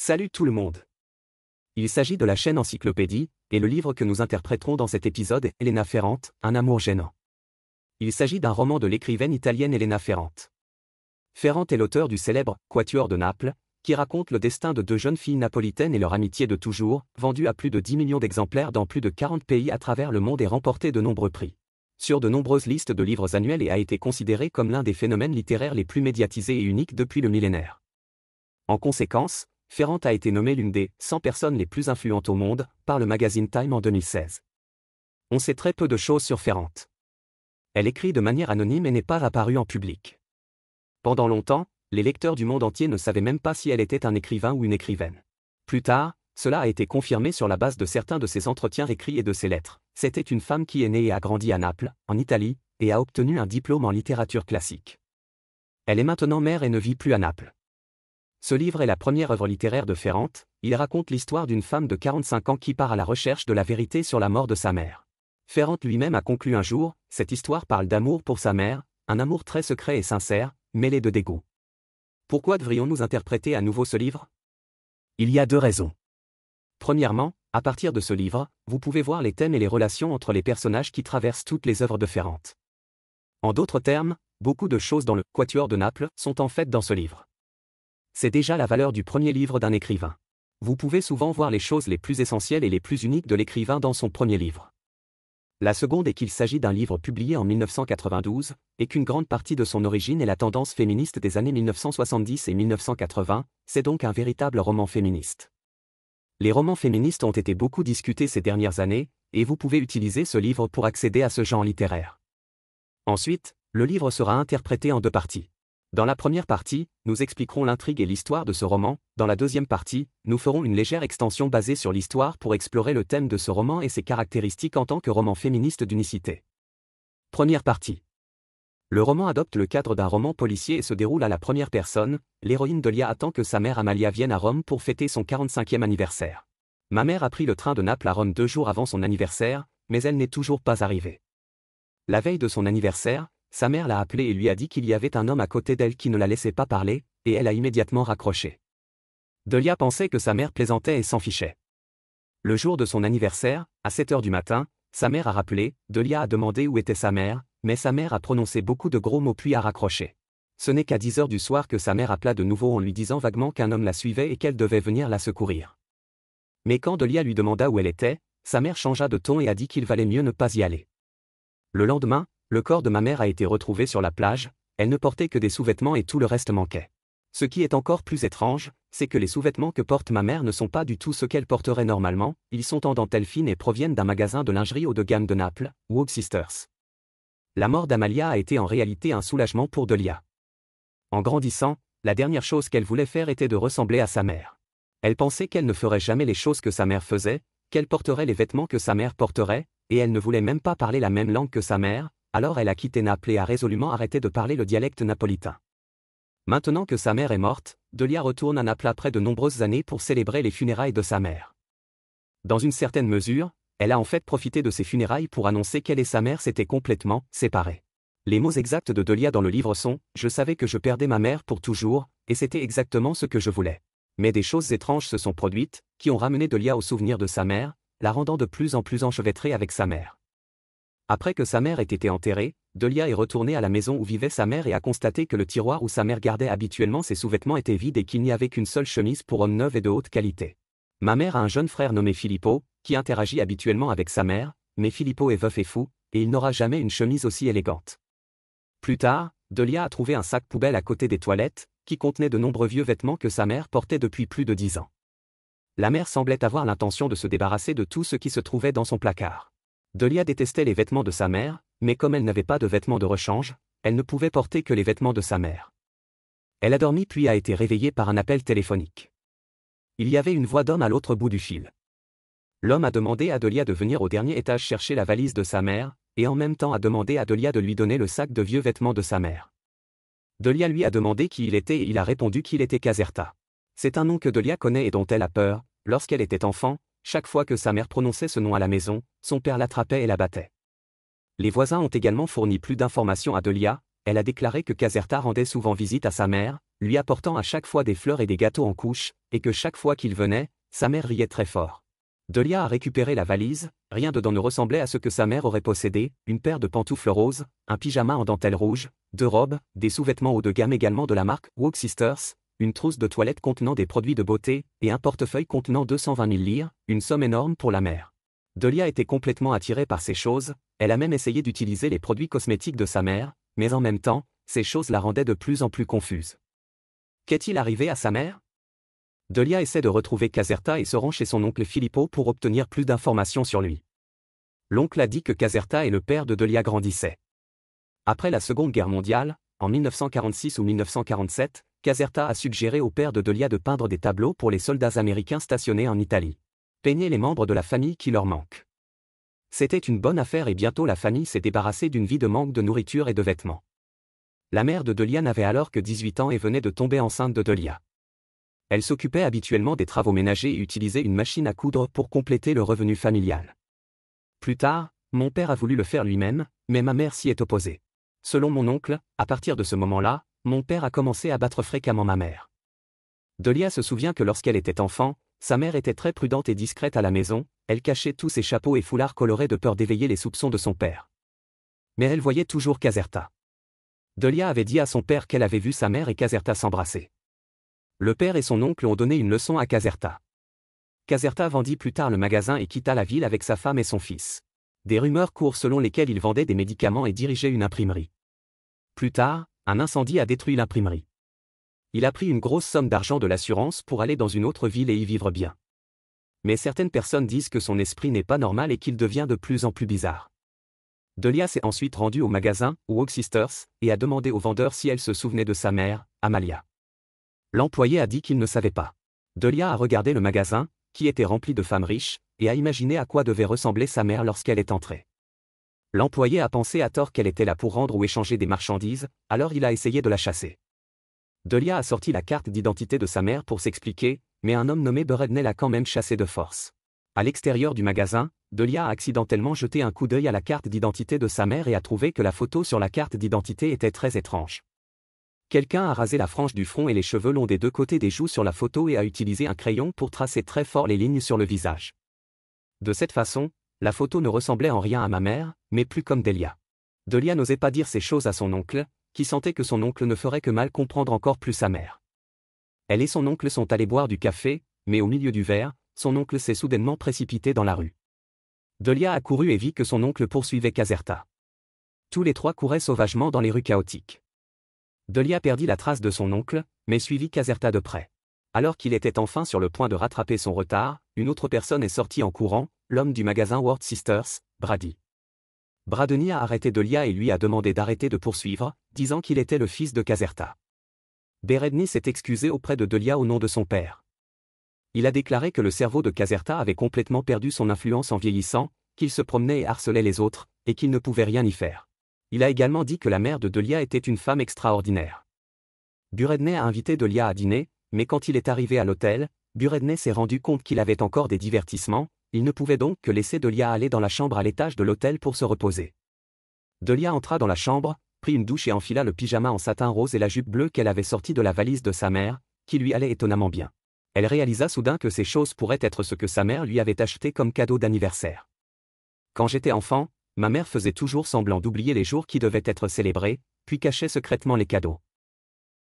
Salut tout le monde. Il s'agit de la chaîne Encyclopédie, et le livre que nous interpréterons dans cet épisode est Elena Ferrante, Un amour gênant. Il s'agit d'un roman de l'écrivaine italienne Elena Ferrante. Ferrante est l'auteur du célèbre Quatuor de Naples, qui raconte le destin de deux jeunes filles napolitaines et leur amitié de toujours, vendue à plus de 10 millions d'exemplaires dans plus de 40 pays à travers le monde et remporté de nombreux prix sur de nombreuses listes de livres annuels et a été considéré comme l'un des phénomènes littéraires les plus médiatisés et uniques depuis le millénaire. En conséquence, Ferrante a été nommée l'une des 100 personnes les plus influentes au monde par le magazine Time en 2016. On sait très peu de choses sur Ferrante. Elle écrit de manière anonyme et n'est pas apparue en public. Pendant longtemps, les lecteurs du monde entier ne savaient même pas si elle était un écrivain ou une écrivaine. Plus tard, cela a été confirmé sur la base de certains de ses entretiens écrits et de ses lettres. C'était une femme qui est née et a grandi à Naples, en Italie, et a obtenu un diplôme en littérature classique. Elle est maintenant mère et ne vit plus à Naples. Ce livre est la première œuvre littéraire de Ferrante. Il raconte l'histoire d'une femme de 45 ans qui part à la recherche de la vérité sur la mort de sa mère. Ferrante lui-même a conclu un jour, cette histoire parle d'amour pour sa mère, un amour très secret et sincère, mêlé de dégoût. Pourquoi devrions-nous interpréter à nouveau ce livre? Il y a deux raisons. Premièrement, à partir de ce livre, vous pouvez voir les thèmes et les relations entre les personnages qui traversent toutes les œuvres de Ferrante. En d'autres termes, beaucoup de choses dans le Quatuor de Naples sont en fait dans ce livre. C'est déjà la valeur du premier livre d'un écrivain. Vous pouvez souvent voir les choses les plus essentielles et les plus uniques de l'écrivain dans son premier livre. La seconde est qu'il s'agit d'un livre publié en 1992, et qu'une grande partie de son origine est la tendance féministe des années 1970 et 1980, c'est donc un véritable roman féministe. Les romans féministes ont été beaucoup discutés ces dernières années, et vous pouvez utiliser ce livre pour accéder à ce genre littéraire. Ensuite, le livre sera interprété en deux parties. Dans la première partie, nous expliquerons l'intrigue et l'histoire de ce roman. Dans la deuxième partie, nous ferons une légère extension basée sur l'histoire pour explorer le thème de ce roman et ses caractéristiques en tant que roman féministe d'unicité. Première partie. Le roman adopte le cadre d'un roman policier et se déroule à la première personne. L'héroïne Delia attend que sa mère Amalia vienne à Rome pour fêter son 45e anniversaire. Ma mère a pris le train de Naples à Rome 2 jours avant son anniversaire, mais elle n'est toujours pas arrivée. La veille de son anniversaire, sa mère l'a appelée et lui a dit qu'il y avait un homme à côté d'elle qui ne la laissait pas parler, et elle a immédiatement raccroché. Delia pensait que sa mère plaisantait et s'en fichait. Le jour de son anniversaire, à 7 heures du matin, sa mère a rappelé, Delia a demandé où était sa mère, mais sa mère a prononcé beaucoup de gros mots puis a raccroché. Ce n'est qu'à 10 heures du soir que sa mère appela de nouveau en lui disant vaguement qu'un homme la suivait et qu'elle devait venir la secourir. Mais quand Delia lui demanda où elle était, sa mère changea de ton et a dit qu'il valait mieux ne pas y aller. Le lendemain, le corps de ma mère a été retrouvé sur la plage, elle ne portait que des sous-vêtements et tout le reste manquait. Ce qui est encore plus étrange, c'est que les sous-vêtements que porte ma mère ne sont pas du tout ce qu'elle porterait normalement, ils sont en dentelle fine et proviennent d'un magasin de lingerie haut de gamme de Naples, Wood Sisters. La mort d'Amalia a été en réalité un soulagement pour Delia. En grandissant, la dernière chose qu'elle voulait faire était de ressembler à sa mère. Elle pensait qu'elle ne ferait jamais les choses que sa mère faisait, qu'elle porterait les vêtements que sa mère porterait, et elle ne voulait même pas parler la même langue que sa mère. Alors elle a quitté Naples et a résolument arrêté de parler le dialecte napolitain. Maintenant que sa mère est morte, Delia retourne à Naples après de nombreuses années pour célébrer les funérailles de sa mère. Dans une certaine mesure, elle a en fait profité de ces funérailles pour annoncer qu'elle et sa mère s'étaient complètement séparées. Les mots exacts de Delia dans le livre sont « Je savais que je perdais ma mère pour toujours, et c'était exactement ce que je voulais. » Mais des choses étranges se sont produites, qui ont ramené Delia au souvenir de sa mère, la rendant de plus en plus enchevêtrée avec sa mère. Après que sa mère ait été enterrée, Delia est retournée à la maison où vivait sa mère et a constaté que le tiroir où sa mère gardait habituellement ses sous-vêtements était vide et qu'il n'y avait qu'une seule chemise pour homme neuve et de haute qualité. Ma mère a un jeune frère nommé Filippo, qui interagit habituellement avec sa mère, mais Filippo est veuf et fou, et il n'aura jamais une chemise aussi élégante. Plus tard, Delia a trouvé un sac poubelle à côté des toilettes, qui contenait de nombreux vieux vêtements que sa mère portait depuis plus de 10 ans. La mère semblait avoir l'intention de se débarrasser de tout ce qui se trouvait dans son placard. Delia détestait les vêtements de sa mère, mais comme elle n'avait pas de vêtements de rechange, elle ne pouvait porter que les vêtements de sa mère. Elle a dormi puis a été réveillée par un appel téléphonique. Il y avait une voix d'homme à l'autre bout du fil. L'homme a demandé à Delia de venir au dernier étage chercher la valise de sa mère, et en même temps a demandé à Delia de lui donner le sac de vieux vêtements de sa mère. Delia lui a demandé qui il était et il a répondu qu'il était Caserta. C'est un nom que Delia connaît et dont elle a peur. Lorsqu'elle était enfant, chaque fois que sa mère prononçait ce nom à la maison, son père l'attrapait et la battait. Les voisins ont également fourni plus d'informations à Delia. Elle a déclaré que Caserta rendait souvent visite à sa mère, lui apportant à chaque fois des fleurs et des gâteaux en couche, et que chaque fois qu'il venait, sa mère riait très fort. Delia a récupéré la valise, rien dedans ne ressemblait à ce que sa mère aurait possédé, une paire de pantoufles roses, un pyjama en dentelle rouge, 2 robes, des sous-vêtements haut de gamme également de la marque Walk Sisters, une trousse de toilette contenant des produits de beauté, et un portefeuille contenant 220 000 lire, une somme énorme pour la mère. Delia était complètement attirée par ces choses, elle a même essayé d'utiliser les produits cosmétiques de sa mère, mais en même temps, ces choses la rendaient de plus en plus confuse. Qu'est-il arrivé à sa mère? Delia essaie de retrouver Caserta et se rend chez son oncle Filippo pour obtenir plus d'informations sur lui. L'oncle a dit que Caserta et le père de Delia grandissaient. Après la Seconde Guerre mondiale, en 1946 ou 1947, Caserta a suggéré au père de Delia de peindre des tableaux pour les soldats américains stationnés en Italie. Peignez les membres de la famille qui leur manquent. C'était une bonne affaire et bientôt la famille s'est débarrassée d'une vie de manque de nourriture et de vêtements. La mère de Delia n'avait alors que 18 ans et venait de tomber enceinte de Delia. Elle s'occupait habituellement des travaux ménagers et utilisait une machine à coudre pour compléter le revenu familial. Plus tard, mon père a voulu le faire lui-même, mais ma mère s'y est opposée. Selon mon oncle, à partir de ce moment-là, mon père a commencé à battre fréquemment ma mère. Delia se souvient que lorsqu'elle était enfant, sa mère était très prudente et discrète à la maison, elle cachait tous ses chapeaux et foulards colorés de peur d'éveiller les soupçons de son père. Mais elle voyait toujours Caserta. Delia avait dit à son père qu'elle avait vu sa mère et Caserta s'embrasser. Le père et son oncle ont donné une leçon à Caserta. Caserta vendit plus tard le magasin et quitta la ville avec sa femme et son fils. Des rumeurs courent selon lesquelles il vendait des médicaments et dirigeait une imprimerie. Plus tard, un incendie a détruit l'imprimerie. Il a pris une grosse somme d'argent de l'assurance pour aller dans une autre ville et y vivre bien. Mais certaines personnes disent que son esprit n'est pas normal et qu'il devient de plus en plus bizarre. Delia s'est ensuite rendue au magasin, Walk Sisters, et a demandé au vendeur si elle se souvenait de sa mère, Amalia. L'employé a dit qu'il ne savait pas. Delia a regardé le magasin, qui était rempli de femmes riches, et a imaginé à quoi devait ressembler sa mère lorsqu'elle est entrée. L'employé a pensé à tort qu'elle était là pour rendre ou échanger des marchandises, alors il a essayé de la chasser. Delia a sorti la carte d'identité de sa mère pour s'expliquer, mais un homme nommé Bredney l'a quand même chassée de force. À l'extérieur du magasin, Delia a accidentellement jeté un coup d'œil à la carte d'identité de sa mère et a trouvé que la photo sur la carte d'identité était très étrange. Quelqu'un a rasé la frange du front et les cheveux longs des deux côtés des joues sur la photo et a utilisé un crayon pour tracer très fort les lignes sur le visage. De cette façon, la photo ne ressemblait en rien à ma mère, mais plus comme Delia. Delia n'osait pas dire ces choses à son oncle, qui sentait que son oncle ne ferait que mal comprendre encore plus sa mère. Elle et son oncle sont allés boire du café, mais au milieu du verre, son oncle s'est soudainement précipité dans la rue. Delia a couru et vit que son oncle poursuivait Caserta. Tous les trois couraient sauvagement dans les rues chaotiques. Delia perdit la trace de son oncle, mais suivit Caserta de près. Alors qu'il était enfin sur le point de rattraper son retard, une autre personne est sortie en courant, l'homme du magasin Walk Sisters, Brady. Bradeny a arrêté Delia et lui a demandé d'arrêter de poursuivre, disant qu'il était le fils de Caserta. Bradeny s'est excusé auprès de Delia au nom de son père. Il a déclaré que le cerveau de Caserta avait complètement perdu son influence en vieillissant, qu'il se promenait et harcelait les autres, et qu'il ne pouvait rien y faire. Il a également dit que la mère de Delia était une femme extraordinaire. Bradeny a invité Delia à dîner, mais quand il est arrivé à l'hôtel, Bradeny s'est rendu compte qu'il avait encore des divertissements, il ne pouvait donc que laisser Delia aller dans la chambre à l'étage de l'hôtel pour se reposer. Delia entra dans la chambre, prit une douche et enfila le pyjama en satin rose et la jupe bleue qu'elle avait sortie de la valise de sa mère, qui lui allait étonnamment bien. Elle réalisa soudain que ces choses pourraient être ce que sa mère lui avait acheté comme cadeau d'anniversaire. Quand j'étais enfant, ma mère faisait toujours semblant d'oublier les jours qui devaient être célébrés, puis cachait secrètement les cadeaux.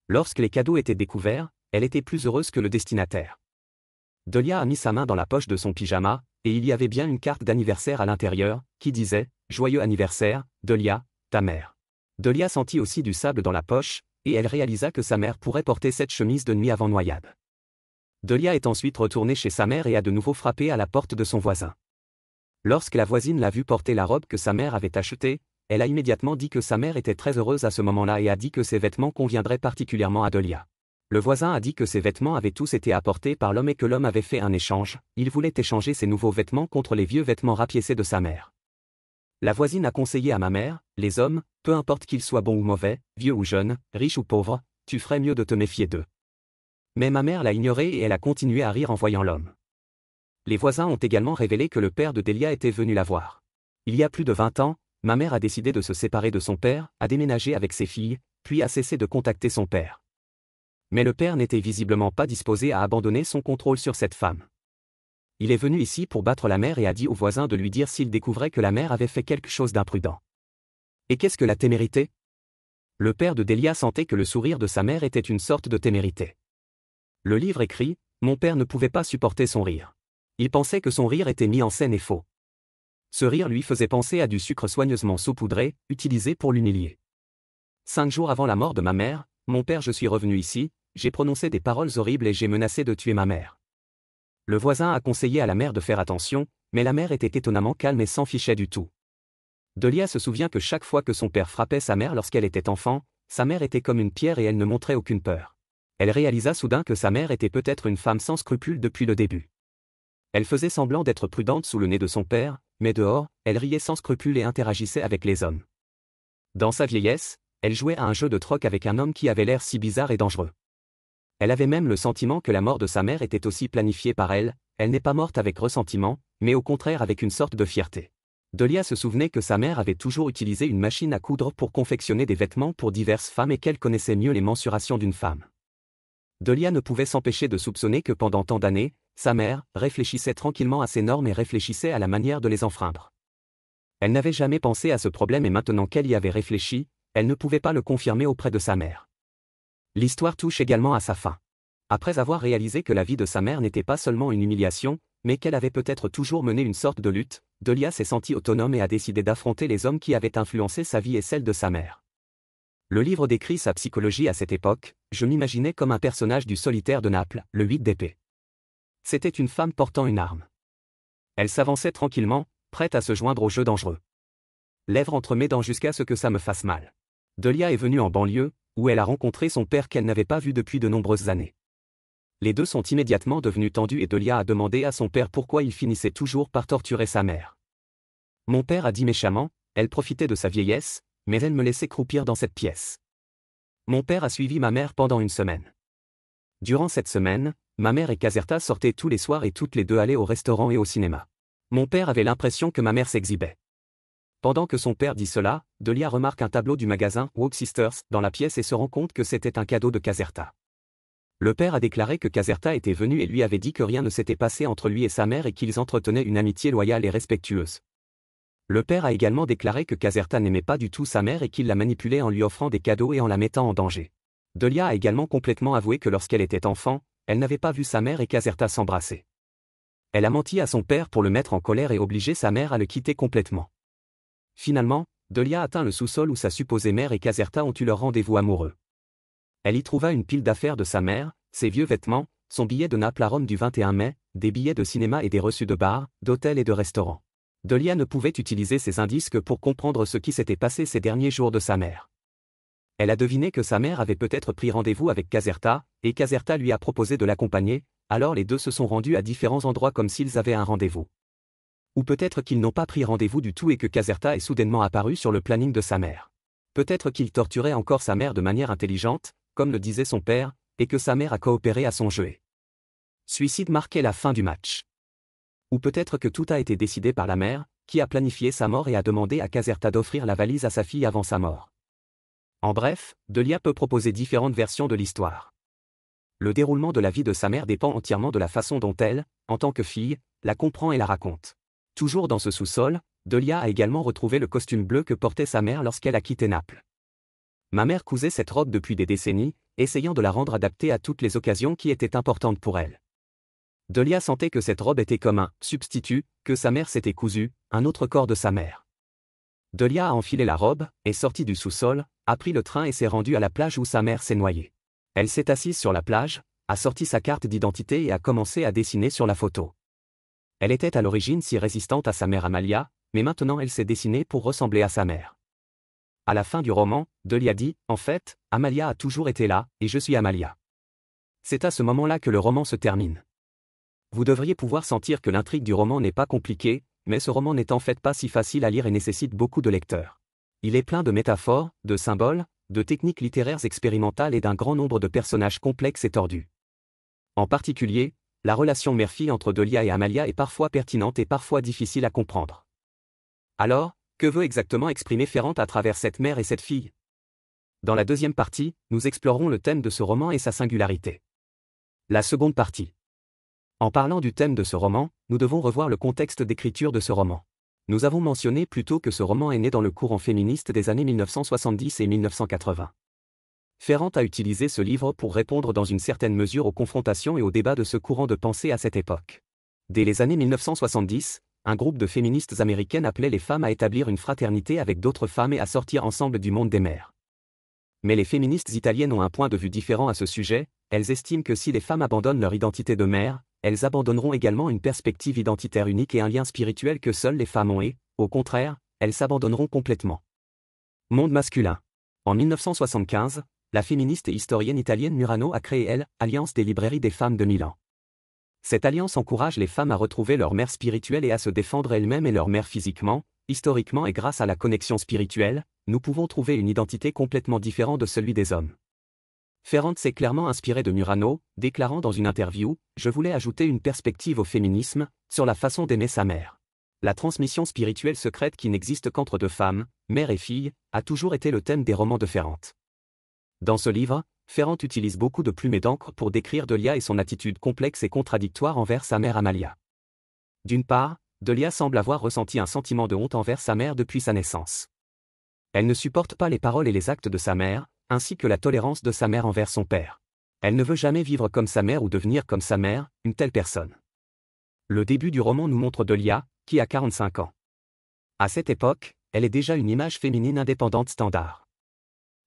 Lorsque les cadeaux étaient découverts, elle était plus heureuse que le destinataire. Delia a mis sa main dans la poche de son pyjama, et il y avait bien une carte d'anniversaire à l'intérieur, qui disait « Joyeux anniversaire, Delia, ta mère ». Delia sentit aussi du sable dans la poche, et elle réalisa que sa mère pourrait porter cette chemise de nuit avant noyade. Delia est ensuite retournée chez sa mère et a de nouveau frappé à la porte de son voisin. Lorsque la voisine l'a vu porter la robe que sa mère avait achetée, elle a immédiatement dit que sa mère était très heureuse à ce moment-là et a dit que ses vêtements conviendraient particulièrement à Delia. Le voisin a dit que ses vêtements avaient tous été apportés par l'homme et que l'homme avait fait un échange, il voulait échanger ses nouveaux vêtements contre les vieux vêtements rapiécés de sa mère. La voisine a conseillé à ma mère, les hommes, peu importe qu'ils soient bons ou mauvais, vieux ou jeunes, riches ou pauvres, tu ferais mieux de te méfier d'eux. Mais ma mère l'a ignoré et elle a continué à rire en voyant l'homme. Les voisins ont également révélé que le père de Delia était venu la voir. Il y a plus de 20 ans, ma mère a décidé de se séparer de son père, a déménagé avec ses filles, puis a cessé de contacter son père. Mais le père n'était visiblement pas disposé à abandonner son contrôle sur cette femme. Il est venu ici pour battre la mère et a dit aux voisins de lui dire s'il découvrait que la mère avait fait quelque chose d'imprudent. Et qu'est-ce que la témérité? Le père de Delia sentait que le sourire de sa mère était une sorte de témérité. Le livre écrit « Mon père ne pouvait pas supporter son rire. Il pensait que son rire était mis en scène et faux. Ce rire lui faisait penser à du sucre soigneusement saupoudré, utilisé pour l'humilier. 5 jours avant la mort de ma mère, mon père, je suis revenu ici, j'ai prononcé des paroles horribles et j'ai menacé de tuer ma mère. » Le voisin a conseillé à la mère de faire attention, mais la mère était étonnamment calme et s'en fichait du tout. Delia se souvient que chaque fois que son père frappait sa mère lorsqu'elle était enfant, sa mère était comme une pierre et elle ne montrait aucune peur. Elle réalisa soudain que sa mère était peut-être une femme sans scrupules depuis le début. Elle faisait semblant d'être prudente sous le nez de son père, mais dehors, elle riait sans scrupules et interagissait avec les hommes. Dans sa vieillesse, elle jouait à un jeu de troc avec un homme qui avait l'air si bizarre et dangereux. Elle avait même le sentiment que la mort de sa mère était aussi planifiée par elle, elle n'est pas morte avec ressentiment, mais au contraire avec une sorte de fierté. Delia se souvenait que sa mère avait toujours utilisé une machine à coudre pour confectionner des vêtements pour diverses femmes et qu'elle connaissait mieux les mensurations d'une femme. Delia ne pouvait s'empêcher de soupçonner que pendant tant d'années, sa mère réfléchissait tranquillement à ces normes et réfléchissait à la manière de les enfreindre. Elle n'avait jamais pensé à ce problème et maintenant qu'elle y avait réfléchi, elle ne pouvait pas le confirmer auprès de sa mère. L'histoire touche également à sa fin. Après avoir réalisé que la vie de sa mère n'était pas seulement une humiliation, mais qu'elle avait peut-être toujours mené une sorte de lutte, Delia s'est sentie autonome et a décidé d'affronter les hommes qui avaient influencé sa vie et celle de sa mère. Le livre décrit sa psychologie à cette époque, je m'imaginais comme un personnage du Solitaire de Naples, le 8 d'épée. C'était une femme portant une arme. Elle s'avançait tranquillement, prête à se joindre au jeu dangereux. Lèvres entre mes dents jusqu'à ce que ça me fasse mal. Delia est venue en banlieue, où elle a rencontré son père qu'elle n'avait pas vu depuis de nombreuses années. Les deux sont immédiatement devenus tendus et Delia a demandé à son père pourquoi il finissait toujours par torturer sa mère. Mon père a dit méchamment, elle profitait de sa vieillesse, mais elle me laissait croupir dans cette pièce. Mon père a suivi ma mère pendant une semaine. Durant cette semaine, ma mère et Caserta sortaient tous les soirs et toutes les deux allaient au restaurant et au cinéma. Mon père avait l'impression que ma mère s'exhibait. Pendant que son père dit cela, Delia remarque un tableau du magasin Walk Sisters dans la pièce et se rend compte que c'était un cadeau de Caserta. Le père a déclaré que Caserta était venu et lui avait dit que rien ne s'était passé entre lui et sa mère et qu'ils entretenaient une amitié loyale et respectueuse. Le père a également déclaré que Caserta n'aimait pas du tout sa mère et qu'il la manipulait en lui offrant des cadeaux et en la mettant en danger. Delia a également complètement avoué que lorsqu'elle était enfant, elle n'avait pas vu sa mère et Caserta s'embrasser. Elle a menti à son père pour le mettre en colère et obliger sa mère à le quitter complètement. Finalement, Delia atteint le sous-sol où sa supposée mère et Caserta ont eu leur rendez-vous amoureux. Elle y trouva une pile d'affaires de sa mère, ses vieux vêtements, son billet de Naples à Rome du 21 mai, des billets de cinéma et des reçus de bar, d'hôtel et de restaurant. Delia ne pouvait utiliser ces indices que pour comprendre ce qui s'était passé ces derniers jours de sa mère. Elle a deviné que sa mère avait peut-être pris rendez-vous avec Caserta, et Caserta lui a proposé de l'accompagner, alors les deux se sont rendus à différents endroits comme s'ils avaient un rendez-vous. Ou peut-être qu'ils n'ont pas pris rendez-vous du tout et que Caserta est soudainement apparu sur le planning de sa mère. Peut-être qu'il torturait encore sa mère de manière intelligente, comme le disait son père, et que sa mère a coopéré à son jeu. Suicide marquait la fin du match. Ou peut-être que tout a été décidé par la mère, qui a planifié sa mort et a demandé à Caserta d'offrir la valise à sa fille avant sa mort. En bref, Delia peut proposer différentes versions de l'histoire. Le déroulement de la vie de sa mère dépend entièrement de la façon dont elle, en tant que fille, la comprend et la raconte. Toujours dans ce sous-sol, Delia a également retrouvé le costume bleu que portait sa mère lorsqu'elle a quitté Naples. Ma mère cousait cette robe depuis des décennies, essayant de la rendre adaptée à toutes les occasions qui étaient importantes pour elle. Delia sentait que cette robe était comme un substitut, que sa mère s'était cousu, un autre corps de sa mère. Delia a enfilé la robe, est sortie du sous-sol, a pris le train et s'est rendue à la plage où sa mère s'est noyée. Elle s'est assise sur la plage, a sorti sa carte d'identité et a commencé à dessiner sur la photo. Elle était à l'origine si résistante à sa mère Amalia, mais maintenant elle s'est dessinée pour ressembler à sa mère. À la fin du roman, Delia dit « En fait, Amalia a toujours été là, et je suis Amalia ». C'est à ce moment-là que le roman se termine. Vous devriez pouvoir sentir que l'intrigue du roman n'est pas compliquée, mais ce roman n'est en fait pas si facile à lire et nécessite beaucoup de lecteurs. Il est plein de métaphores, de symboles, de techniques littéraires expérimentales et d'un grand nombre de personnages complexes et tordus. En particulier, la relation mère-fille entre Delia et Amalia est parfois pertinente et parfois difficile à comprendre. Alors, que veut exactement exprimer Ferrante à travers cette mère et cette fille ? Dans la deuxième partie, nous explorerons le thème de ce roman et sa singularité. La seconde partie. En parlant du thème de ce roman, nous devons revoir le contexte d'écriture de ce roman. Nous avons mentionné plus tôt que ce roman est né dans le courant féministe des années 1970 et 1980. Ferrand a utilisé ce livre pour répondre dans une certaine mesure aux confrontations et aux débats de ce courant de pensée à cette époque. Dès les années 1970, un groupe de féministes américaines appelait les femmes à établir une fraternité avec d'autres femmes et à sortir ensemble du monde des mères. Mais les féministes italiennes ont un point de vue différent à ce sujet, elles estiment que si les femmes abandonnent leur identité de mère, elles abandonneront également une perspective identitaire unique et un lien spirituel que seules les femmes ont et, au contraire, elles s'abandonneront complètement. Monde masculin. En 1975, la féministe et historienne italienne Murano a créé l'Alliance des librairies des femmes de Milan. Cette alliance encourage les femmes à retrouver leur mère spirituelle et à se défendre elles-mêmes et leur mère physiquement, historiquement, et grâce à la connexion spirituelle, nous pouvons trouver une identité complètement différente de celui des hommes. Ferrand s'est clairement inspiré de Murano, déclarant dans une interview « Je voulais ajouter une perspective au féminisme, sur la façon d'aimer sa mère. La transmission spirituelle secrète qui n'existe qu'entre deux femmes, mère et fille, a toujours été le thème des romans de Ferrand. » Dans ce livre, Ferrand utilise beaucoup de plumes et d'encre pour décrire Delia et son attitude complexe et contradictoire envers sa mère Amalia. D'une part, Delia semble avoir ressenti un sentiment de honte envers sa mère depuis sa naissance. Elle ne supporte pas les paroles et les actes de sa mère, ainsi que la tolérance de sa mère envers son père. Elle ne veut jamais vivre comme sa mère ou devenir comme sa mère, une telle personne. Le début du roman nous montre Delia, qui a 45 ans. À cette époque, elle est déjà une image féminine indépendante standard.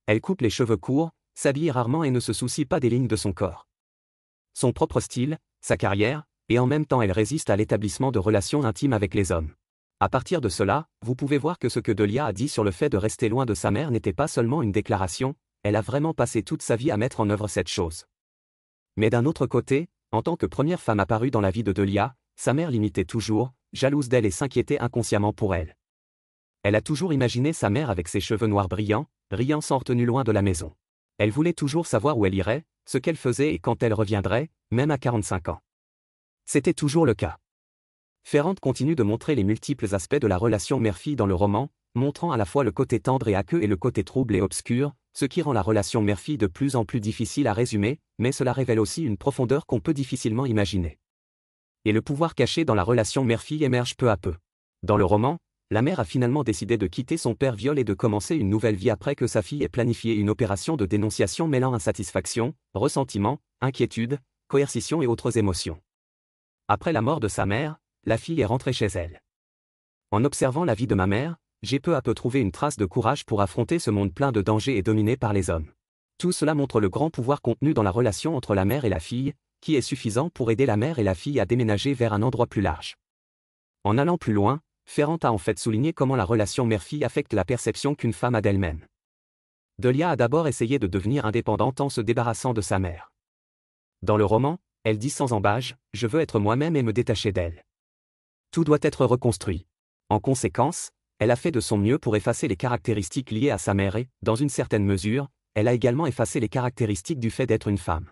Elle coupe les cheveux courts, s'habille rarement et ne se soucie pas des lignes de son corps. Son propre style, sa carrière, et en même temps elle résiste à l'établissement de relations intimes avec les hommes. À partir de cela, vous pouvez voir que ce que Delia a dit sur le fait de rester loin de sa mère n'était pas seulement une déclaration, elle a vraiment passé toute sa vie à mettre en œuvre cette chose. Mais d'un autre côté, en tant que première femme apparue dans la vie de Delia, sa mère l'imitait toujours, jalouse d'elle et s'inquiétait inconsciemment pour elle. Elle a toujours imaginé sa mère avec ses cheveux noirs brillants, riant sans retenue loin de la maison. Elle voulait toujours savoir où elle irait, ce qu'elle faisait et quand elle reviendrait, même à 45 ans. C'était toujours le cas. Ferrand continue de montrer les multiples aspects de la relation mère-fille dans le roman, montrant à la fois le côté tendre et aqueux et le côté trouble et obscur, ce qui rend la relation mère-fille de plus en plus difficile à résumer, mais cela révèle aussi une profondeur qu'on peut difficilement imaginer. Et le pouvoir caché dans la relation mère-fille émerge peu à peu. Dans le roman, la mère a finalement décidé de quitter son père viol et de commencer une nouvelle vie après que sa fille ait planifié une opération de dénonciation mêlant insatisfaction, ressentiment, inquiétude, coercition et autres émotions. Après la mort de sa mère, la fille est rentrée chez elle. En observant la vie de ma mère, j'ai peu à peu trouvé une trace de courage pour affronter ce monde plein de dangers et dominé par les hommes. Tout cela montre le grand pouvoir contenu dans la relation entre la mère et la fille, qui est suffisant pour aider la mère et la fille à déménager vers un endroit plus large. En allant plus loin, Ferrand a en fait souligné comment la relation mère-fille affecte la perception qu'une femme a d'elle-même. Delia a d'abord essayé de devenir indépendante en se débarrassant de sa mère. Dans le roman, elle dit sans embâche « Je veux être moi-même et me détacher d'elle. Tout doit être reconstruit. » En conséquence, elle a fait de son mieux pour effacer les caractéristiques liées à sa mère et, dans une certaine mesure, elle a également effacé les caractéristiques du fait d'être une femme.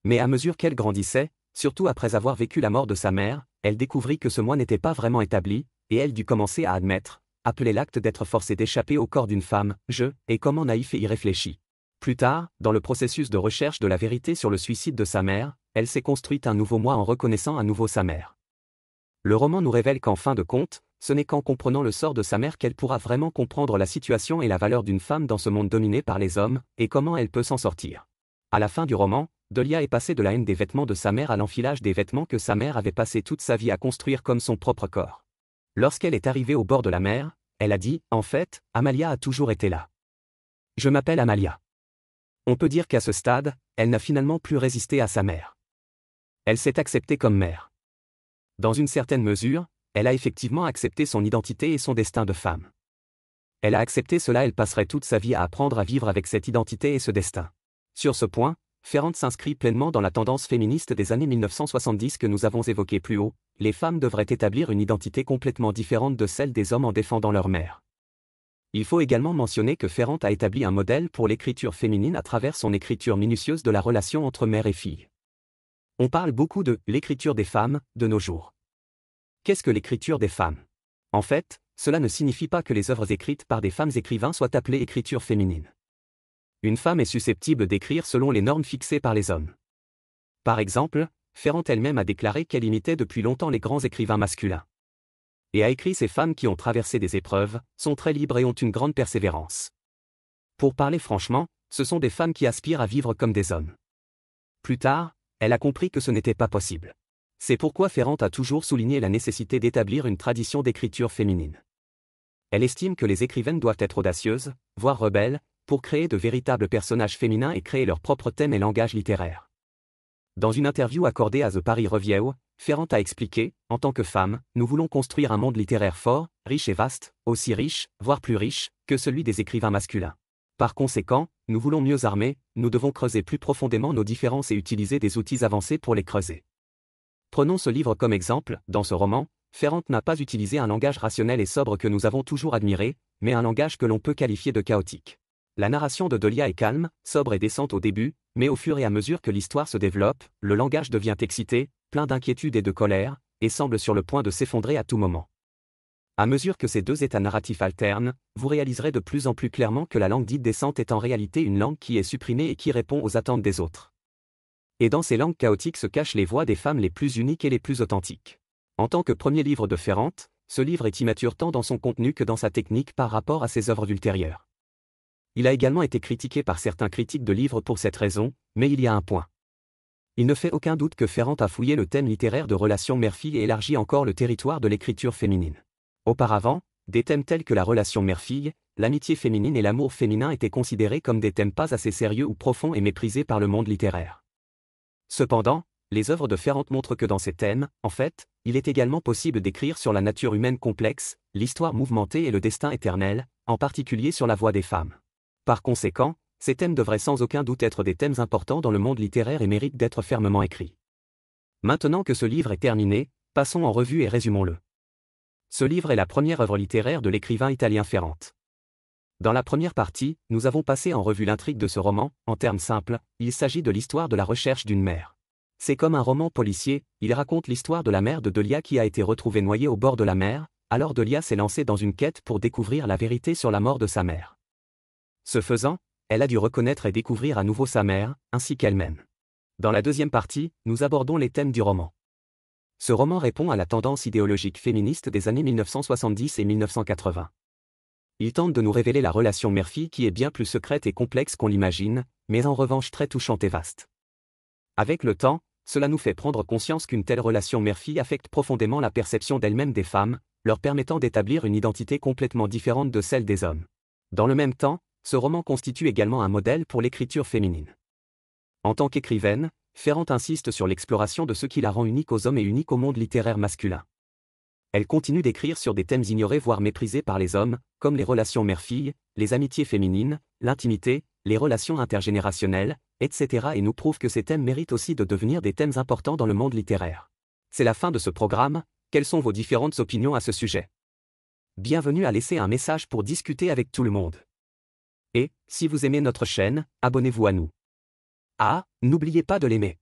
Mais à mesure qu'elle grandissait, surtout après avoir vécu la mort de sa mère, elle découvrit que ce moi n'était pas vraiment établi, et elle dut commencer à admettre, appeler l'acte d'être forcée d'échapper au corps d'une femme, et comment naïf et irréfléchi. Plus tard, dans le processus de recherche de la vérité sur le suicide de sa mère, elle s'est construite un nouveau moi en reconnaissant à nouveau sa mère. Le roman nous révèle qu'en fin de compte, ce n'est qu'en comprenant le sort de sa mère qu'elle pourra vraiment comprendre la situation et la valeur d'une femme dans ce monde dominé par les hommes, et comment elle peut s'en sortir. À la fin du roman, Delia est passée de la haine des vêtements de sa mère à l'enfilage des vêtements que sa mère avait passé toute sa vie à construire comme son propre corps. Lorsqu'elle est arrivée au bord de la mer, elle a dit « En fait, Amalia a toujours été là. Je m'appelle Amalia. » On peut dire qu'à ce stade, elle n'a finalement plus résisté à sa mère. Elle s'est acceptée comme mère. Dans une certaine mesure, elle a effectivement accepté son identité et son destin de femme. Elle a accepté cela, elle passerait toute sa vie à apprendre à vivre avec cette identité et ce destin. Sur ce point, Ferrand s'inscrit pleinement dans la tendance féministe des années 1970 que nous avons évoquée plus haut, les femmes devraient établir une identité complètement différente de celle des hommes en défendant leur mère. Il faut également mentionner que Ferrand a établi un modèle pour l'écriture féminine à travers son écriture minutieuse de la relation entre mère et fille. On parle beaucoup de « l'écriture des femmes » de nos jours. Qu'est-ce que l'écriture des femmes? En fait, cela ne signifie pas que les œuvres écrites par des femmes écrivains soient appelées écriture féminine. Une femme est susceptible d'écrire selon les normes fixées par les hommes. Par exemple, Ferrand elle-même a déclaré qu'elle imitait depuis longtemps les grands écrivains masculins. Et a écrit ces femmes qui ont traversé des épreuves, sont très libres et ont une grande persévérance. Pour parler franchement, ce sont des femmes qui aspirent à vivre comme des hommes. Plus tard, elle a compris que ce n'était pas possible. C'est pourquoi Ferrand a toujours souligné la nécessité d'établir une tradition d'écriture féminine. Elle estime que les écrivaines doivent être audacieuses, voire rebelles, pour créer de véritables personnages féminins et créer leur propre thème et langage littéraire. Dans une interview accordée à The Paris Review, Ferrand a expliqué, en tant que femme, nous voulons construire un monde littéraire fort, riche et vaste, aussi riche, voire plus riche, que celui des écrivains masculins. Par conséquent, nous voulons mieux armer, nous devons creuser plus profondément nos différences et utiliser des outils avancés pour les creuser. Prenons ce livre comme exemple, dans ce roman, Ferrand n'a pas utilisé un langage rationnel et sobre que nous avons toujours admiré, mais un langage que l'on peut qualifier de chaotique. La narration de Delia est calme, sobre et décente au début, mais au fur et à mesure que l'histoire se développe, le langage devient excité, plein d'inquiétude et de colère, et semble sur le point de s'effondrer à tout moment. À mesure que ces deux états narratifs alternent, vous réaliserez de plus en plus clairement que la langue dite décente est en réalité une langue qui est supprimée et qui répond aux attentes des autres. Et dans ces langues chaotiques se cachent les voix des femmes les plus uniques et les plus authentiques. En tant que premier livre de Ferrand, ce livre est immature tant dans son contenu que dans sa technique par rapport à ses œuvres ultérieures. Il a également été critiqué par certains critiques de livres pour cette raison, mais il y a un point. Il ne fait aucun doute que Ferrand a fouillé le thème littéraire de relations mère-fille et élargi encore le territoire de l'écriture féminine. Auparavant, des thèmes tels que la relation mère-fille, l'amitié féminine et l'amour féminin étaient considérés comme des thèmes pas assez sérieux ou profonds et méprisés par le monde littéraire. Cependant, les œuvres de Ferrand montrent que dans ces thèmes, en fait, il est également possible d'écrire sur la nature humaine complexe, l'histoire mouvementée et le destin éternel, en particulier sur la voix des femmes. Par conséquent, ces thèmes devraient sans aucun doute être des thèmes importants dans le monde littéraire et méritent d'être fermement écrits. Maintenant que ce livre est terminé, passons en revue et résumons-le. Ce livre est la première œuvre littéraire de l'écrivain italien Ferrand. Dans la première partie, nous avons passé en revue l'intrigue de ce roman. En termes simples, il s'agit de l'histoire de la recherche d'une mère. C'est comme un roman policier, il raconte l'histoire de la mère de Delia qui a été retrouvée noyée au bord de la mer, alors Delia s'est lancée dans une quête pour découvrir la vérité sur la mort de sa mère. Ce faisant, elle a dû reconnaître et découvrir à nouveau sa mère, ainsi qu'elle-même. Dans la deuxième partie, nous abordons les thèmes du roman. Ce roman répond à la tendance idéologique féministe des années 1970 et 1980. Il tente de nous révéler la relation mère-fille qui est bien plus secrète et complexe qu'on l'imagine, mais en revanche très touchante et vaste. Avec le temps, cela nous fait prendre conscience qu'une telle relation mère-fille affecte profondément la perception d'elles-mêmes des femmes, leur permettant d'établir une identité complètement différente de celle des hommes. Dans le même temps, ce roman constitue également un modèle pour l'écriture féminine. En tant qu'écrivaine, Ferrand insiste sur l'exploration de ce qui la rend unique aux hommes et unique au monde littéraire masculin. Elle continue d'écrire sur des thèmes ignorés voire méprisés par les hommes, comme les relations mère-fille, les amitiés féminines, l'intimité, les relations intergénérationnelles, etc. et nous prouve que ces thèmes méritent aussi de devenir des thèmes importants dans le monde littéraire. C'est la fin de ce programme, quelles sont vos différentes opinions à ce sujet? Bienvenue à laisser un message pour discuter avec tout le monde. Et, si vous aimez notre chaîne, abonnez-vous à nous. Ah, n'oubliez pas de l'aimer.